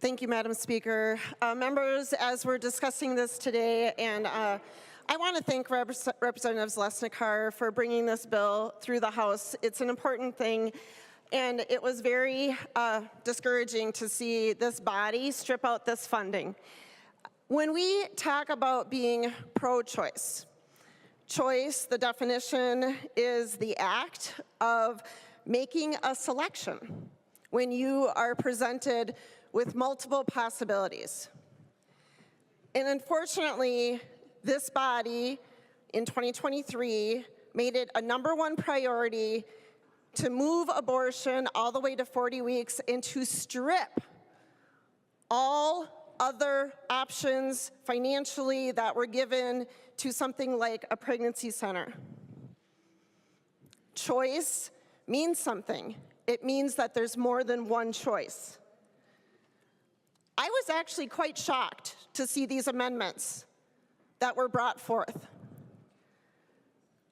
Thank you, Madam Speaker. Members, as we're discussing this today, and I want to thank Representatives Lesnikar for bringing this bill through the House. It's an important thing, and it was very discouraging to see this body strip out this funding. When we talk about being pro-choice, choice, the definition is the act of making a selection when you are presented with multiple possibilities. And unfortunately, this body in 2023 made it a #1 priority to move abortion all the way to 40 weeks and to strip all other options financially that were given to something like a pregnancy center. Choice means something. It means that there's more than one choice. I was actually quite shocked to see these amendments that were brought forth.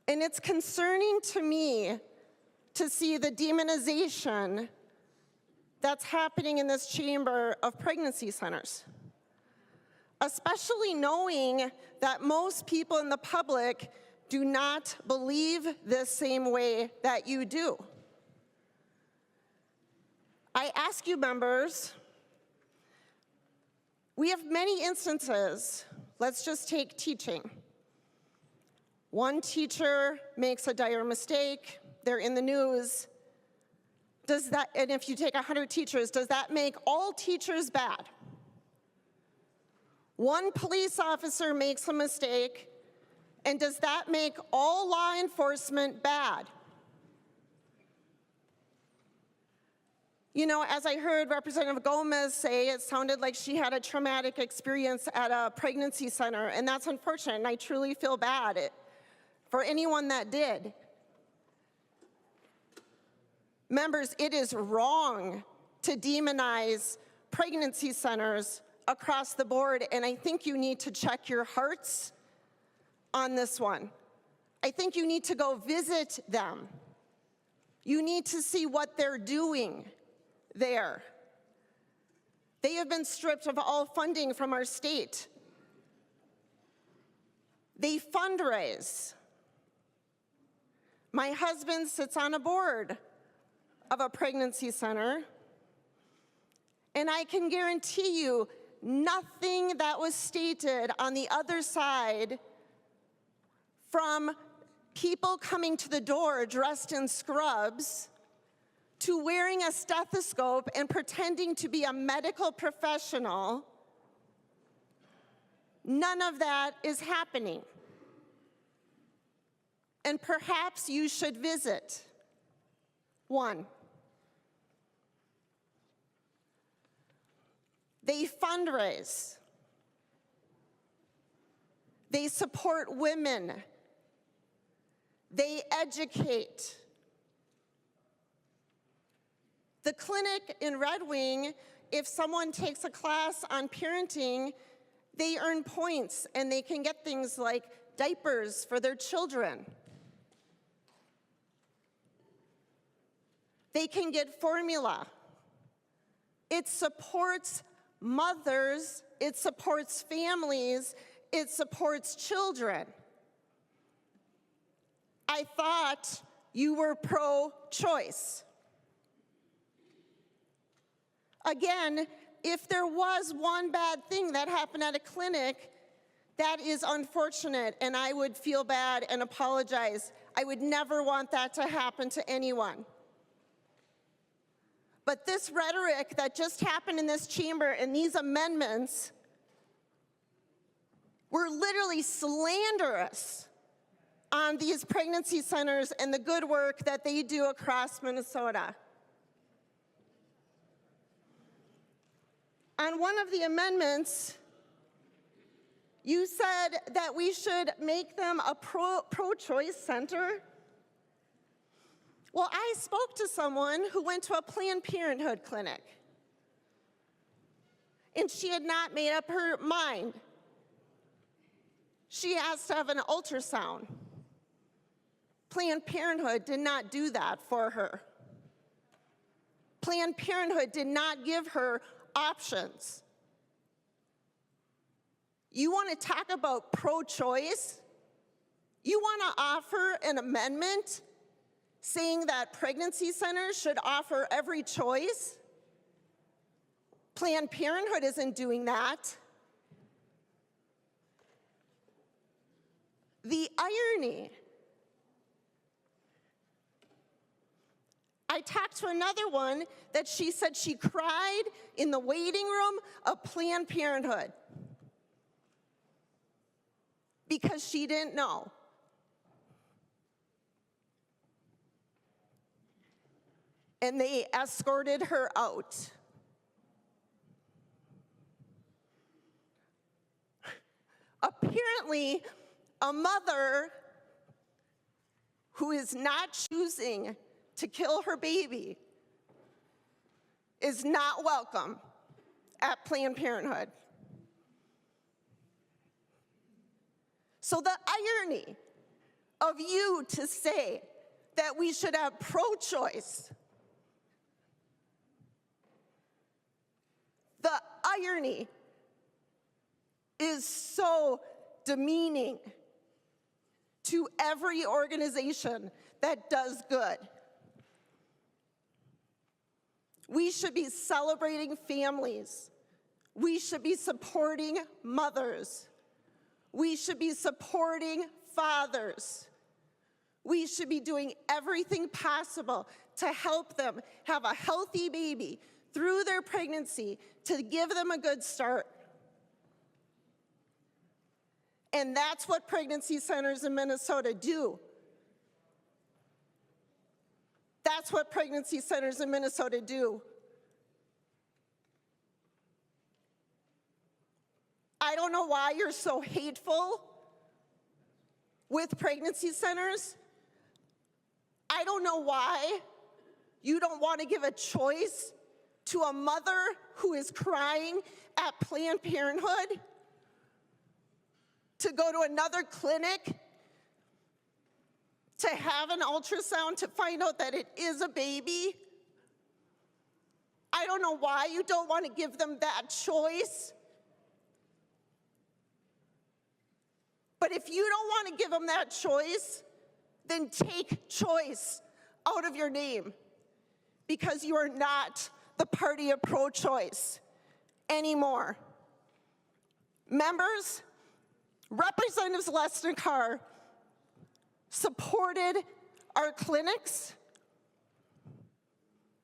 And it's concerning to me to see the demonization that's happening in this chamber of pregnancy centers, especially knowing that most people in the public do not believe this same way that you do. I ask you, members, we have many instances. Let's just take teaching. One teacher makes a dire mistake, they're in the news. Does that, and if you take 100 teachers, does that make all teachers bad? One police officer makes a mistake, and does that make all law enforcement bad? You know, as I heard Representative Gomez say, it sounded like she had a traumatic experience at a pregnancy center, and that's unfortunate, and I truly feel bad for anyone that did. Members, it is wrong to demonize pregnancy centers across the board, and I think you need to check your hearts on this one. I think you need to go visit them. You need to see what they're doing there. They have been stripped of all funding from our state. They fundraise. My husband sits on a board of a pregnancy center, and I can guarantee you nothing that was stated on the other side, from people coming to the door dressed in scrubs to wearing a stethoscope and pretending to be a medical professional, none of that is happening. And perhaps you should visit one. They fundraise. They support women. They educate. The clinic in Red Wing, if someone takes a class on parenting, they earn points and they can get things like diapers for their children. They can get formula. It supports mothers, it supports families, it supports children. I thought you were pro-choice. Again, if there was one bad thing that happened at a clinic, that is unfortunate, and I would feel bad and apologize. I would never want that to happen to anyone. But this rhetoric that just happened in this chamber and these amendments were literally slanderous on these pregnancy centers and the good work that they do across Minnesota. On one of the amendments, you said that we should make them a pro-choice center. Well, I spoke to someone who went to a Planned Parenthood clinic, and she had not made up her mind. She asked to have an ultrasound. Planned Parenthood did not do that for her. Planned Parenthood did not give her options. You want to talk about pro-choice? You want to offer an amendment saying that pregnancy centers should offer every choice? Planned Parenthood isn't doing that. The irony. I talked to another one that she said she cried in the waiting room of Planned Parenthood because she didn't know. And they escorted her out. Apparently, a mother who is not choosing to kill her baby is not welcome at Planned Parenthood. So the irony of you to say that we should have pro-choice, the irony is so demeaning to every organization that does good. We should be celebrating families. We should be supporting mothers. We should be supporting fathers. We should be doing everything possible to help them have a healthy baby through their pregnancy to give them a good start. And that's what pregnancy centers in Minnesota do. That's what pregnancy centers in Minnesota do. I don't know why you're so hateful with pregnancy centers. I don't know why you don't want to give a choice to a mother who is crying at Planned Parenthood to go to another clinic to have an ultrasound to find out that it is a baby. I don't know why you don't want to give them that choice. But if you don't want to give them that choice, then take choice out of your name, because you are not the party of pro-choice anymore. Members, Representatives Lesnicar supported our clinics,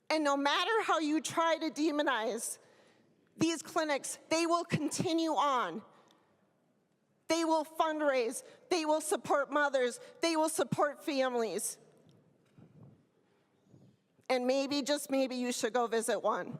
and no matter how you try to demonize these clinics, they will continue on. They will fundraise, they will support mothers, they will support families. And maybe, just maybe, you should go visit one.